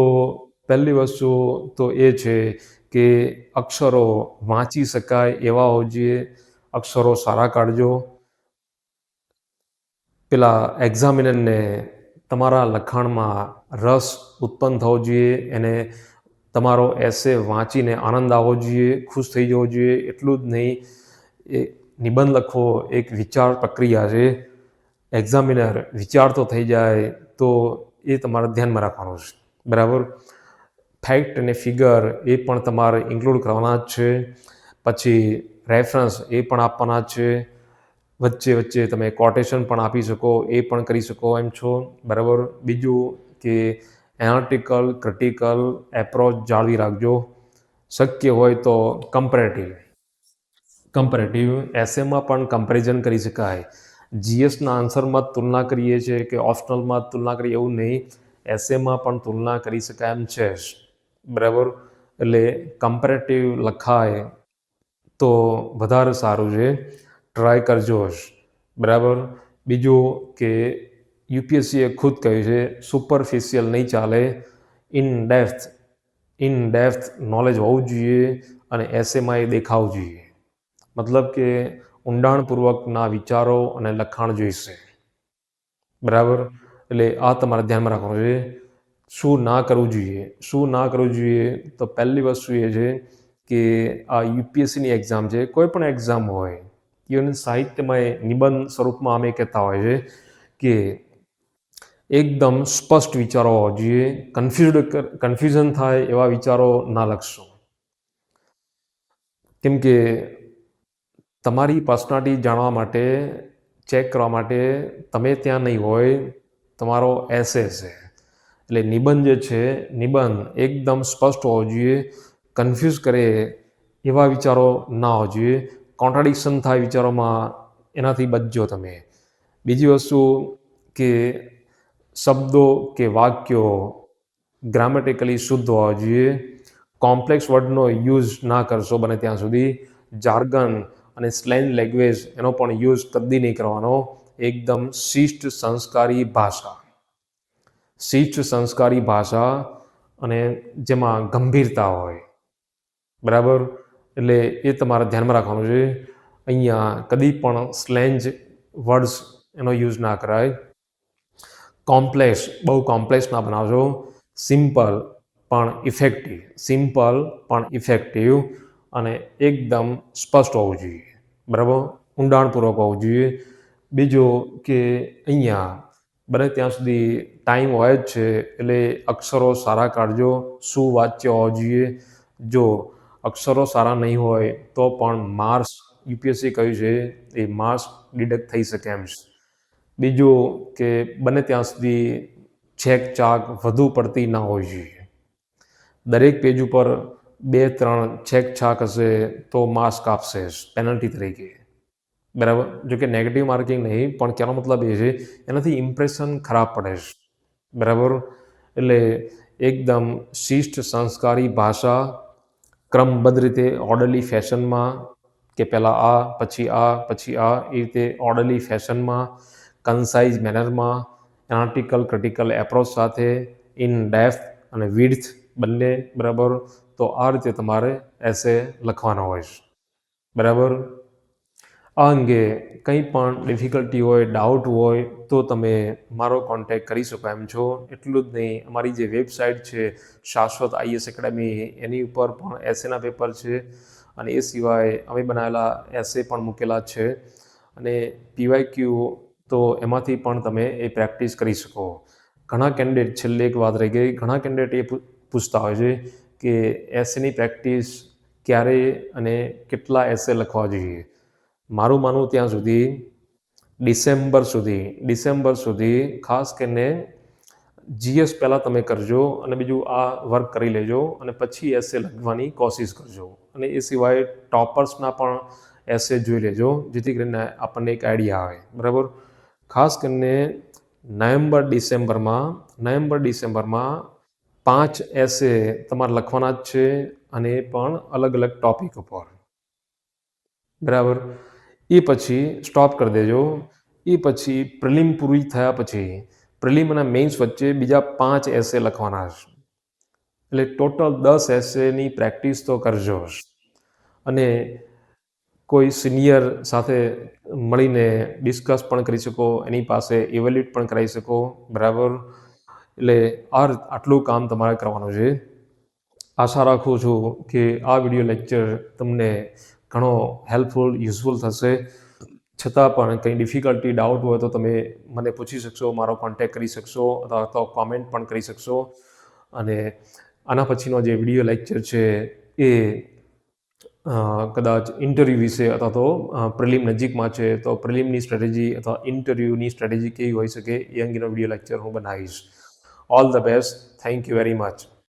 પહેલી વસ્તુ તો એ છે કે અક્ષરો વાંચી શકાય એવા હોવા જોઈએ. અક્ષરો સારા કાઢજો. પેલા એક્ઝામિનરને તમારા લખાણમાં રસ ઉત્પન્ન થવો જોઈએ. એને તમારો એસે વાંચીને આનંદ આવવો જોઈએ, ખુશ થઈ જવો જોઈએ. એટલું જ નહીં, એ નિબંધ લખવો એક વિચાર પ્રક્રિયા છે. એક્ઝામિનર વિચારતો થઈ જાય તો એ તમારે ધ્યાનમાં રાખવાનું છે. બરાબર. ફેક્ટ અને ફિગર એ પણ તમારે ઇન્ક્લુડ કરવાના જ છે. પછી રેફરન્સ એ પણ આપવાના જ છે. વચ્ચે તમે કોટેશન પણ આપી શકો, એ પણ કરી શકો એમ છો. બરાબર. બીજું કે એનાલિટિકલ ક્રિટિકલ એપ્રોચ જાળવી રાખજો. શક્ય હોય તો કમ્પેરેટિવ એસેમાં પણ કમ્પેરિઝન કરી શકાય. જીએસના આન્સરમાં જ તુલના કરીએ છીએ કે ઓપ્શનલમાં જ તુલના કરીએ એવું નહીં, એસેમાં પણ તુલના કરી શકાય એમ છે જ. બરાબર, એટલે કમ્પેરેટિવ લખાય તો વધારે સારું છે, ટ્રાય કરજો જ. બરાબર. બીજું કે યુપીએસસીએ ખુદ કહ્યું છે સુપરફિશિયલ નહીં ચાલે, ઇન ડેપ્થ નોલેજ હોવું જોઈએ અને એસેમાં એ દેખાવું જોઈએ. મતલબ કે ઊંડાણપૂર્વકના વિચારો અને લખાણ જોઈશે. બરાબર, એટલે આ તમારે ધ્યાનમાં રાખવાનું છે. શું ના કરવું જોઈએ તો પહેલી વસ્તુ એ છે કે આ યુપીએસસીની એક્ઝામ છે, કોઈ પણ એક્ઝામ હોય, ઇવન સાહિત્યમાં નિબંધ સ્વરૂપમાં અમે કહેતા હોય છે કે એકદમ સ્પષ્ટ વિચારો હોવા જોઈએ, કન્ફ્યુઝન થાય એવા વિચારો ના લખશો. કેમ કે તમારી પર્સનાલિટી જાણવા માટે, ચેક કરવા માટે તમે ત્યાં નહીં હોય, તમારો એસે છે. એટલે નિબંધ જે છે, નિબંધ એકદમ સ્પષ્ટ હોવો જોઈએ, કન્ફ્યુઝ કરે એવા વિચારો ના હોવા જોઈએ, કોન્ટ્રાડિક્શન થાય વિચારોમાં, એનાથી બચજો તમે. બીજી વસ્તુ કે શબ્દો કે વાક્યો ગ્રામેટિકલી શુદ્ધ હોવા જોઈએ, કોમ્પ્લેક્સ વર્ડનો યુઝ ના કરશો બને ત્યાં સુધી, જાર્ગન અને સ્લેંગ લેંગ્વેજ એનો પણ યુઝ કદી નહીં કરવાનો. એકદમ શિષ્ટ સંસ્કારી ભાષા અને જેમાં ગંભીરતા હોય. બરાબર, એટલે એ તમારે ધ્યાનમાં રાખવાનું છે. અહીંયા કદી પણ સ્લેંજ વર્ડ્સ એનો યુઝ ના કરાય. બહુ કોમ્પ્લેક્સ ના બનાવજો, સિમ્પલ પણ ઇફેક્ટિવ અને એકદમ સ્પષ્ટ હોવું જોઈએ. બરાબર, ઊંડાણપૂર્વક હોવું જોઈએ. બીજું કે અહીંયા બને ત્યાં સુધી ટાઈમ હોય જ છે, એટલે અક્ષરો સારા કાઢજો, સુવાચ્ય હોવા જોઈએ. જો અક્ષરો સારા નહીં હોય તો પણ માર્ક્સ, યુપીએસસી કહ્યું છે એ માર્ક્સ ડિડક્ટ થઈ શકે એમ છે. બીજું કે બને ત્યાં સુધી છેકછાક વધુ પડતી ના હોવી જોઈએ. દરેક પેજ ઉપર 2-3 છેકછાક હશે તો માર્ક્સ કાપશે પેનલ્ટી તરીકે. બરાબર, જો કે નેગેટિવ માર્કિંગ નહીં, પણ કહેવાનો મતલબ એ છે એનાથી ઇમ્પ્રેશન ખરાબ પડે છે. બરાબર, એટલે એકદમ શિષ્ટ સંસ્કારી ભાષા, ક્રમબદ્ધ રીતે ઓર્ડરલી ફેશનમાં, કે પહેલાં આ પછી આ પછી આ, એ રીતે ઓર્ડરલી ફેશનમાં, કન્સાઇઝ મેનરમાં, એનાલિટિકલ ક્રિટિકલ એપ્રોચ સાથે, ઇન ડેપ્થ અને વિડ્થ બંને. બરાબર, તો આ રીતે તમારે એસે લખવાનો હોય છે. બરાબર, આ અંગે કંઈ પણ ડિફિકલ્ટી હોય, ડાઉટ હોય તો તમે મારો કોન્ટેક્ટ કરી શકો એમ છો. એટલું જ નહીં, અમારી જે વેબસાઇટ છે શાશ્વત આઈએસ એકેડમી, એની ઉપર પણ એસેના પેપર છે અને એ સિવાય અમે બનાવેલા એસે પણ મૂકેલા છે અને પીવાયક્યુ, તો એમાંથી પણ તમે એ પ્રેક્ટિસ કરી શકો. ઘણા કેન્ડિડેટ, છેલ્લે એક વાત રહી ગઈ, ઘણા કેન્ડિડેટ એ પૂછતા હોય છે કે એસેની પ્રેક્ટિસ ક્યારે અને કેટલા એસે લખવા જોઈએ. મારું માનવું ત્યાં સુધી ડિસેમ્બર સુધી ખાસ કરીને જીએસ પહેલાં તમે કરજો અને બીજું આ વર્ક કરી લેજો અને પછી એસે લખવાની કોશિશ કરજો. અને એ સિવાય ટોપર્સના પણ એસે જોઈ લેજો, જેથી કરીને આપણને એક આઈડિયા આવે. બરાબર, ખાસ કરીને નવેમ્બર ડિસેમ્બરમાં 5 એસે તમારે લખવાના જ છે અને એ પણ અલગ અલગ ટોપિક ઉપર. બરાબર, એ પછી સ્ટોપ કરી દેજો. એ પછી પ્રિલિમ પૂરી થયા પછી પ્રિલિમ અને મેઇન્સ વચ્ચે બીજા 5 એસે લખવાના છે. એટલે ટોટલ 10 એસેની પ્રેક્ટિસ તો કરજો. અને કોઈ સિનિયર સાથે મળીને ડિસ્કસ પણ કરી શકો, એની પાસે ઇવેલ્યુએટ પણ કરાવી શકો. બરાબર, એટલે આટલું કામ તમારે કરવાનું છે. આશા રાખું છું કે આ વિડીયો લેક્ચર તમને ઘણો હેલ્પફુલ, યુઝફુલ થશે. છતાં પણ કંઈ ડિફિકલ્ટી, ડાઉટ હોય તો તમે મને પૂછી શકશો, મારો કોન્ટેક્ટ કરી શકશો અથવા તો કોમેન્ટ પણ કરી શકશો. અને આના પછીનો જે વિડીયો લેક્ચર છે એ કદાચ ઇન્ટરવ્યૂ વિશે અથવા તો પ્રિલિમ નજીકમાં છે તો પ્રિલિમની સ્ટ્રેટેજી અથવા ઇન્ટરવ્યૂની સ્ટ્રેટેજી કેવી હોઈ શકે એ અંગેનો વિડીયો લેક્ચર હું બનાવીશ. All the best. Thank you very much.